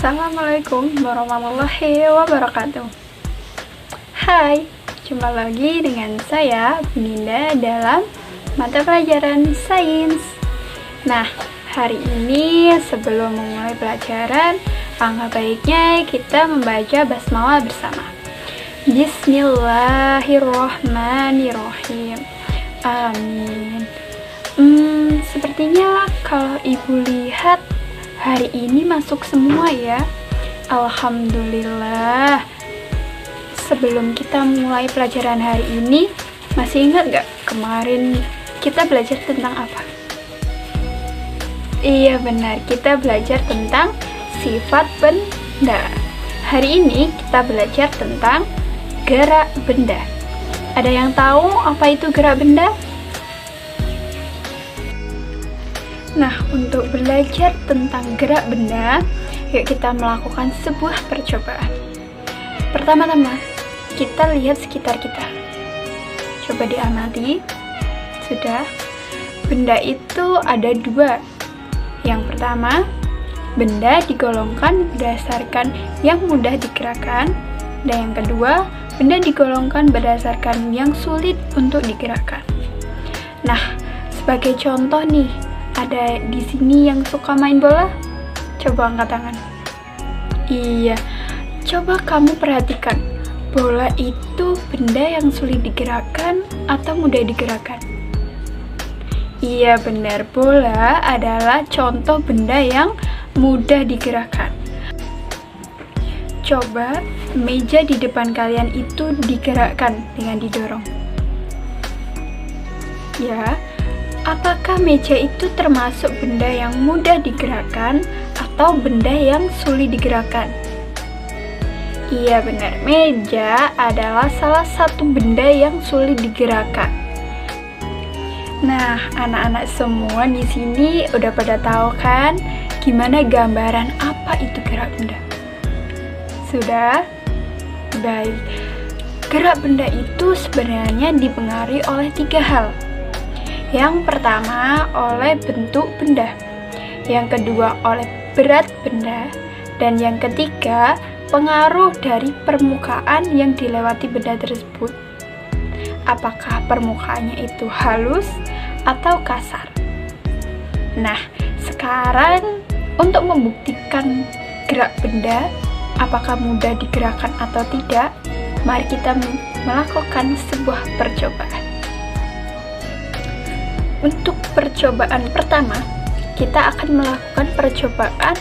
Assalamualaikum warahmatullahi wabarakatuh. Hai, jumpa lagi dengan saya Buninda dalam mata pelajaran sains. Nah, hari ini sebelum memulai pelajaran, alangkah baiknya kita membaca basmalah bersama. Bismillahirrohmanirrohim. Amin. Sepertinya kalau ibu lihat hari ini masuk semua ya. Alhamdulillah. Sebelum kita mulai pelajaran hari ini, masih ingat gak kemarin kita belajar tentang apa? Iya benar, kita belajar tentang sifat benda. Hari ini kita belajar tentang gerak benda. Ada yang tahu apa itu gerak benda? Nah, untuk belajar tentang gerak benda, yuk kita melakukan sebuah percobaan. Pertama-tama, kita lihat sekitar kita. Coba diamati. Sudah. Benda itu ada dua. Yang pertama, benda digolongkan berdasarkan yang mudah digerakkan. Dan yang kedua, benda digolongkan berdasarkan yang sulit untuk digerakkan. Nah, sebagai contoh nih, ada di sini yang suka main bola? Coba angkat tangan. Iya, coba kamu perhatikan. Bola itu benda yang sulit digerakkan atau mudah digerakkan? Iya benar, bola adalah contoh benda yang mudah digerakkan. Coba meja di depan kalian itu digerakkan dengan didorong. Ya, apakah meja itu termasuk benda yang mudah digerakkan atau benda yang sulit digerakkan? Iya benar, meja adalah salah satu benda yang sulit digerakkan. Nah, anak-anak semua di sini udah pada tahu kan gimana gambaran apa itu gerak benda? Sudah? Baik. Gerak benda itu sebenarnya dipengaruhi oleh 3 hal. Yang pertama oleh bentuk benda, yang kedua oleh berat benda, dan yang ketiga pengaruh dari permukaan yang dilewati benda tersebut. Apakah permukaannya itu halus atau kasar? Nah, sekarang untuk membuktikan gerak benda apakah mudah digerakkan atau tidak, mari kita melakukan sebuah percobaan. Untuk percobaan pertama, kita akan melakukan percobaan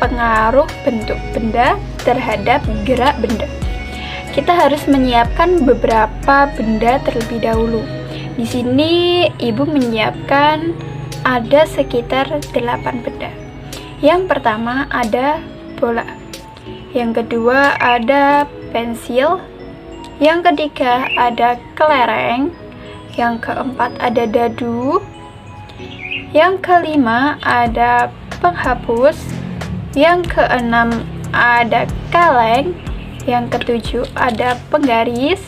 pengaruh bentuk benda terhadap gerak benda. Kita harus menyiapkan beberapa benda terlebih dahulu. Di sini ibu menyiapkan ada sekitar 8 benda. Yang pertama ada bola. Yang kedua ada pensil. Yang ketiga ada kelereng. Yang keempat ada dadu. Yang kelima ada penghapus. Yang keenam ada kaleng. Yang ketujuh ada penggaris.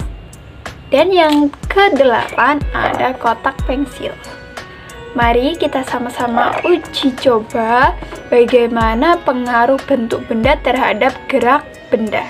Dan yang kedelapan ada kotak pensil. Mari kita sama-sama uji coba bagaimana pengaruh bentuk benda terhadap gerak benda.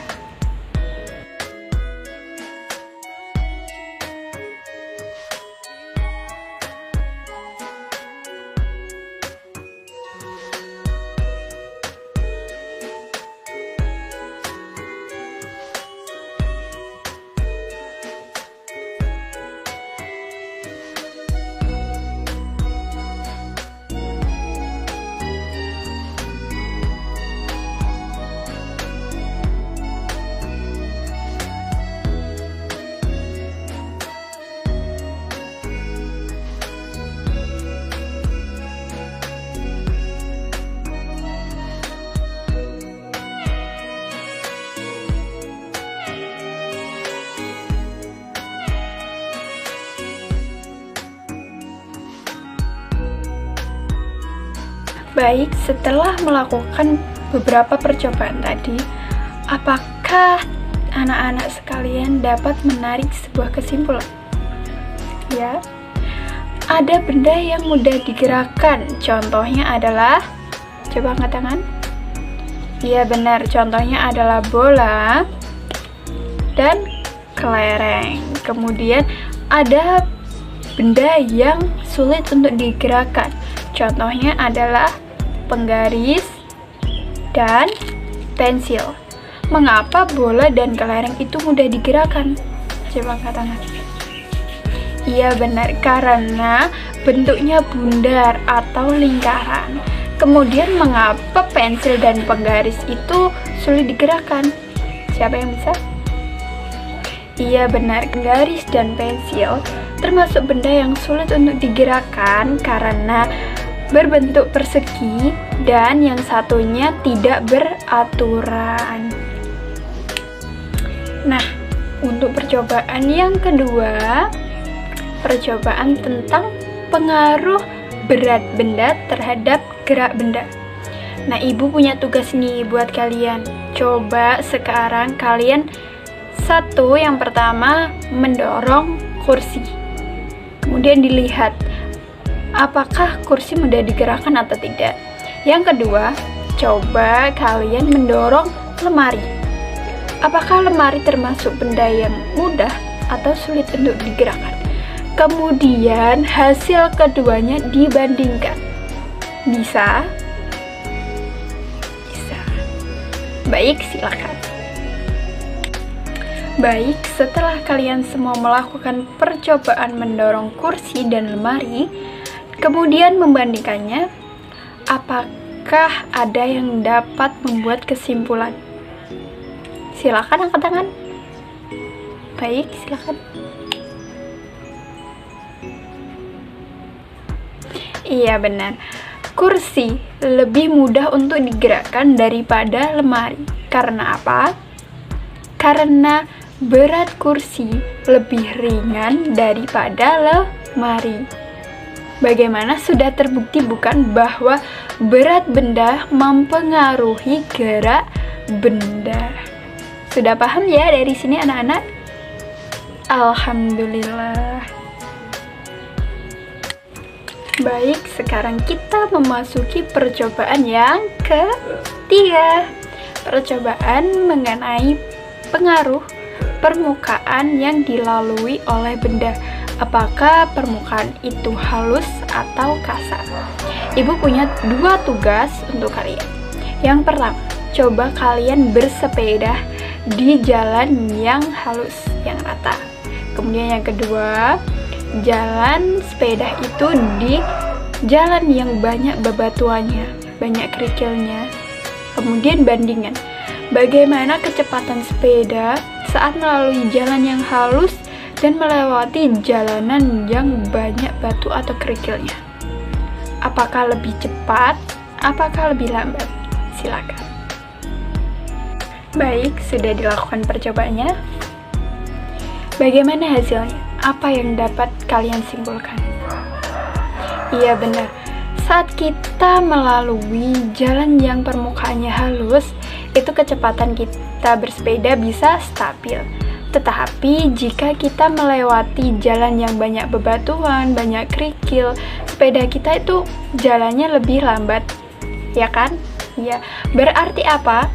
Baik, setelah melakukan beberapa percobaan tadi, apakah anak-anak sekalian dapat menarik sebuah kesimpulan? Ya, ada benda yang mudah digerakkan. Contohnya adalah, coba angkat tangan. Iya benar, contohnya adalah bola dan kelereng. Kemudian ada benda yang sulit untuk digerakkan. Contohnya adalah penggaris dan pensil. Mengapa bola dan kelereng itu mudah digerakkan? Coba angkat tangan. Iya benar, karena bentuknya bundar atau lingkaran. Kemudian mengapa pensil dan penggaris itu sulit digerakkan? Siapa yang bisa? Iya benar, garis dan pensil termasuk benda yang sulit untuk digerakkan karena berbentuk persegi dan yang satunya tidak beraturan. Nah, untuk percobaan yang kedua, percobaan tentang pengaruh berat benda terhadap gerak benda. Nah, ibu punya tugas nih buat kalian. Coba sekarang kalian yang pertama mendorong kursi. Kemudian dilihat apakah kursi mudah digerakkan atau tidak. Yang kedua, coba kalian mendorong lemari. Apakah lemari termasuk benda yang mudah atau sulit untuk digerakkan? Kemudian hasil keduanya dibandingkan. Bisa? Bisa. Baik, silakan. Baik, setelah kalian semua melakukan percobaan mendorong kursi dan lemari, kemudian membandingkannya, apakah ada yang dapat membuat kesimpulan? Silakan angkat tangan. Baik, silakan. Iya benar, kursi lebih mudah untuk digerakkan daripada lemari. Karena apa? Karena berat kursi lebih ringan daripada lemari. Bagaimana, sudah terbukti bukan bahwa berat benda mempengaruhi gerak benda? Sudah paham ya dari sini anak-anak? Alhamdulillah. Baik, sekarang kita memasuki percobaan yang ketiga. Percobaan mengenai pengaruh permukaan yang dilalui oleh benda. Apakah permukaan itu halus atau kasar? Ibu punya dua tugas untuk kalian. Yang pertama, coba kalian bersepeda di jalan yang halus, yang rata. Kemudian yang kedua, jalan sepeda itu di jalan yang banyak bebatuannya, banyak kerikilnya. Kemudian bandingkan bagaimana kecepatan sepeda saat melalui jalan yang halus dan melewati jalanan yang banyak batu atau kerikilnya. Apakah lebih cepat? Apakah lebih lambat? Silakan. Baik, sudah dilakukan percobaannya. Bagaimana hasilnya? Apa yang dapat kalian simpulkan? Iya benar, saat kita melalui jalan yang permukaannya halus, itu kecepatan kita bersepeda bisa stabil. Tetapi jika kita melewati jalan yang banyak bebatuan, banyak kerikil, sepeda kita itu jalannya lebih lambat, ya kan? Ya, berarti apa?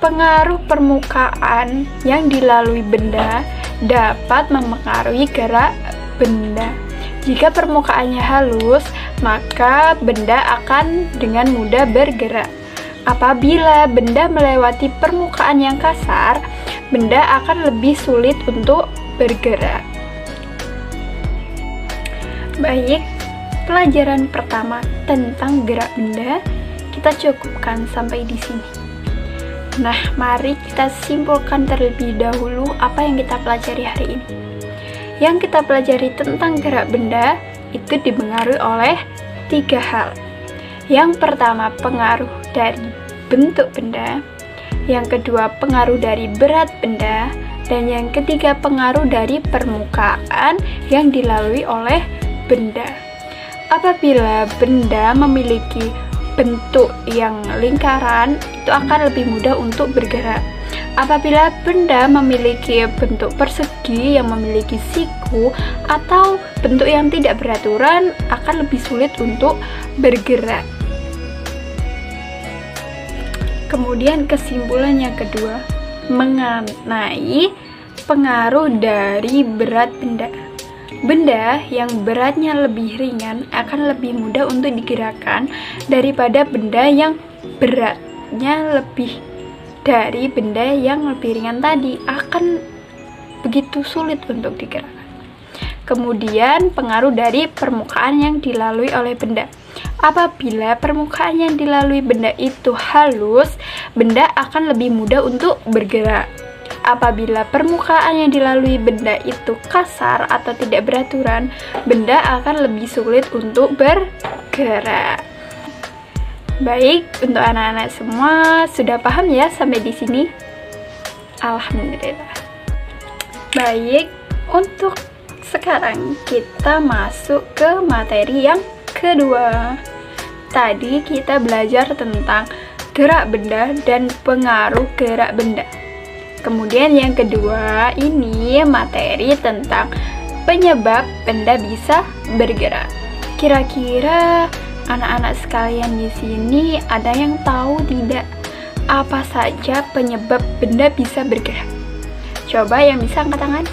Pengaruh permukaan yang dilalui benda dapat mempengaruhi gerak benda. Jika permukaannya halus, maka benda akan dengan mudah bergerak. Apabila benda melewati permukaan yang kasar, benda akan lebih sulit untuk bergerak. Baik, pelajaran pertama tentang gerak benda kita cukupkan sampai di sini. Nah, mari kita simpulkan terlebih dahulu apa yang kita pelajari hari ini. Yang kita pelajari tentang gerak benda itu dipengaruhi oleh 3 hal. Yang pertama, pengaruh dari bentuk benda. Yang kedua, pengaruh dari berat benda. Dan yang ketiga, pengaruh dari permukaan yang dilalui oleh benda. Apabila benda memiliki bentuk yang lingkaran, itu akan lebih mudah untuk bergerak. Apabila benda memiliki bentuk persegi yang memiliki siku atau bentuk yang tidak beraturan, akan lebih sulit untuk bergerak. Kemudian kesimpulan yang kedua mengenai pengaruh dari berat benda. Benda yang beratnya lebih ringan akan lebih mudah untuk digerakkan daripada benda yang beratnya lebih dari benda yang lebih ringan tadi, akan begitu sulit untuk digerakkan. Kemudian pengaruh dari permukaan yang dilalui oleh benda. Apabila permukaan yang dilalui benda itu halus, benda akan lebih mudah untuk bergerak. Apabila permukaan yang dilalui benda itu kasar atau tidak beraturan, benda akan lebih sulit untuk bergerak. Baik, untuk anak-anak semua sudah paham ya sampai di sini? Alhamdulillah. Baik, untuk sekarang kita masuk ke materi yang kedua. Tadi kita belajar tentang gerak benda dan pengaruh gerak benda. Kemudian yang kedua ini materi tentang penyebab benda bisa bergerak. Kira-kira anak-anak sekalian di sini ada yang tahu tidak apa saja penyebab benda bisa bergerak? Coba yang bisa angkat tangan.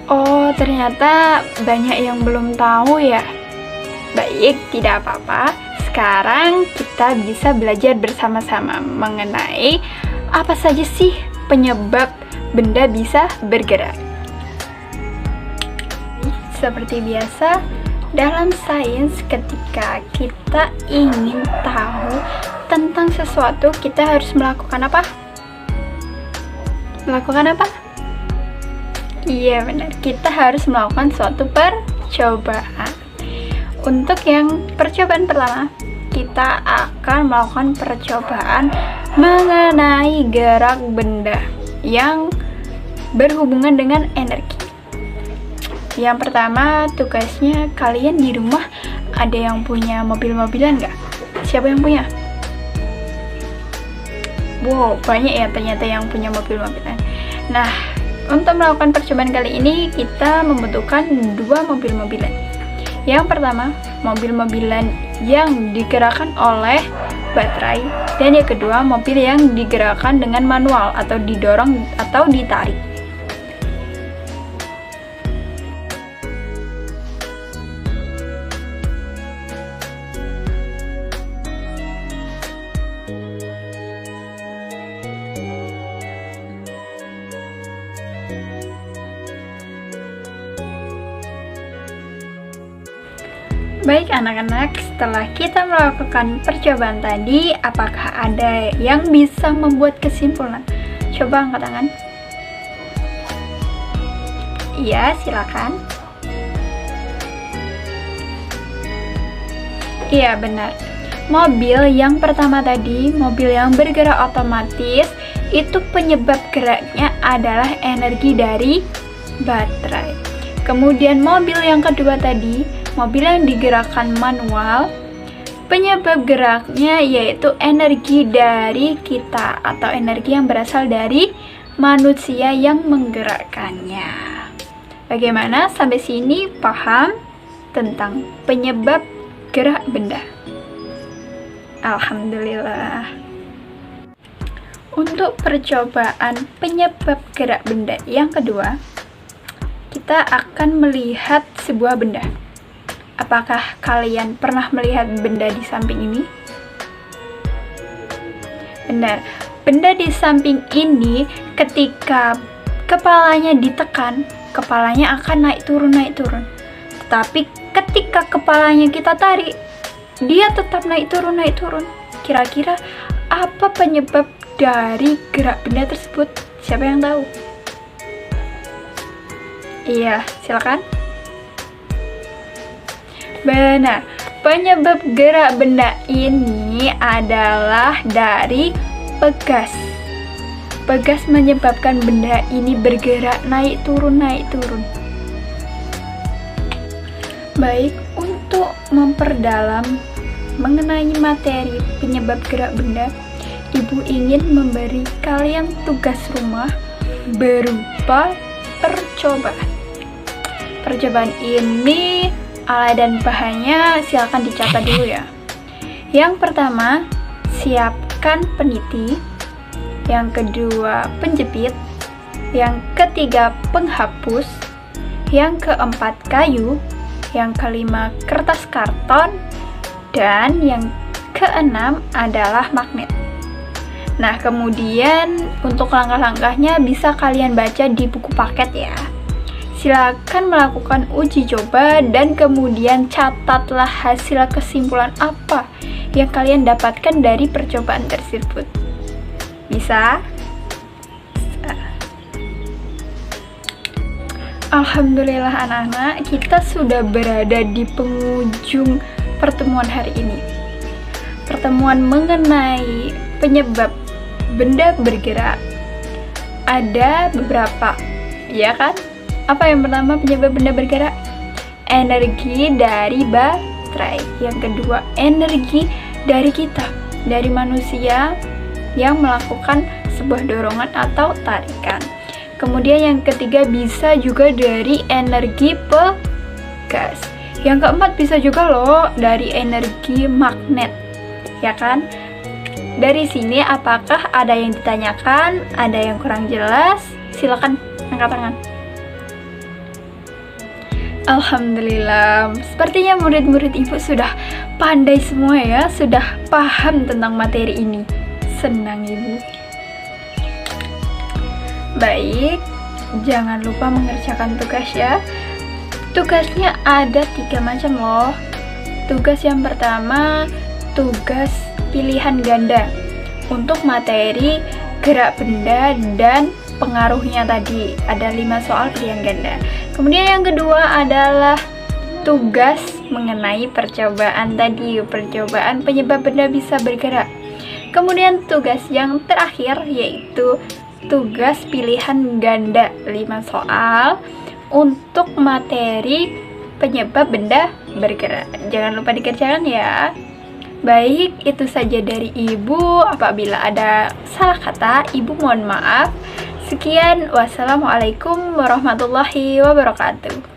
Oh, ternyata banyak yang belum tahu ya. Baik, tidak apa-apa. Sekarang kita bisa belajar bersama-sama mengenai apa saja sih penyebab benda bisa bergerak. Seperti biasa, dalam sains ketika kita ingin tahu tentang sesuatu, kita harus melakukan apa? Melakukan apa? Iya benar, kita harus melakukan suatu percobaan. Untuk yang percobaan pertama, kita akan melakukan percobaan mengenai gerak benda yang berhubungan dengan energi. Yang pertama, tugasnya kalian di rumah ada yang punya mobil-mobilan nggak? Siapa yang punya? Wow, banyak ya ternyata yang punya mobil-mobilan. Nah, untuk melakukan percobaan kali ini kita membutuhkan dua mobil-mobilan. Yang pertama, mobil-mobilan yang digerakkan oleh baterai, dan yang kedua, mobil yang digerakkan dengan manual atau didorong atau ditarik. Baik anak-anak, setelah kita melakukan percobaan tadi, apakah ada yang bisa membuat kesimpulan? Coba angkat tangan. Iya, silakan. Iya, benar. Mobil yang pertama tadi, mobil yang bergerak otomatis, itu penyebab geraknya adalah energi dari baterai. Kemudian mobil yang kedua tadi, mobil yang digerakkan manual, penyebab geraknya yaitu energi dari kita atau energi yang berasal dari manusia yang menggerakkannya. Bagaimana sampai sini paham tentang penyebab gerak benda? Alhamdulillah. Untuk percobaan penyebab gerak benda yang kedua, kita akan melihat sebuah benda. Apakah kalian pernah melihat benda di samping ini? Benar, benda di samping ini ketika kepalanya ditekan, kepalanya akan naik turun. Tetapi ketika kepalanya kita tarik, dia tetap naik turun. Kira-kira apa penyebab dari gerak benda tersebut? Siapa yang tahu? Iya, silakan. Benar, penyebab gerak benda ini adalah dari pegas. Pegas menyebabkan benda ini bergerak naik turun naik turun. Baik, untuk memperdalam mengenai materi penyebab gerak benda, Ibu ingin memberi kalian tugas rumah berupa percobaan. Percobaan ini alat dan bahannya silakan dicatat dulu ya. Yang pertama, siapkan peniti. Yang kedua, penjepit. Yang ketiga, penghapus. Yang keempat, kayu. Yang kelima, kertas karton. Dan yang keenam adalah magnet. Nah, kemudian untuk langkah-langkahnya bisa kalian baca di buku paket ya. Silakan melakukan uji coba dan kemudian catatlah hasil kesimpulan apa yang kalian dapatkan dari percobaan tersebut. Bisa? Alhamdulillah anak-anak, kita sudah berada di penghujung pertemuan hari ini. Pertemuan mengenai penyebab benda bergerak ada beberapa, ya kan? Apa yang pertama penyebab benda bergerak? Energi dari baterai. Yang kedua, energi dari kita, dari manusia yang melakukan sebuah dorongan atau tarikan. Kemudian yang ketiga bisa juga dari energi pegas. Yang keempat bisa juga loh dari energi magnet, ya kan? Dari sini apakah ada yang ditanyakan, ada yang kurang jelas? Silakan angkat tangan. Alhamdulillah, sepertinya murid-murid ibu sudah pandai semua ya, sudah paham tentang materi ini. Senang ibu. Baik, jangan lupa mengerjakan tugas ya. Tugasnya ada 3 macam loh. Tugas yang pertama, tugas pilihan ganda untuk materi gerak benda dan pengaruhnya tadi. Ada 5 soal pilihan ganda. Kemudian yang kedua adalah tugas mengenai percobaan tadi, percobaan penyebab benda bisa bergerak. Kemudian tugas yang terakhir yaitu tugas pilihan ganda 5 soal untuk materi penyebab benda bergerak. Jangan lupa dikerjakan ya. Baik, itu saja dari ibu. Apabila ada salah kata, ibu mohon maaf. Sekian, wassalamualaikum warahmatullahi wabarakatuh.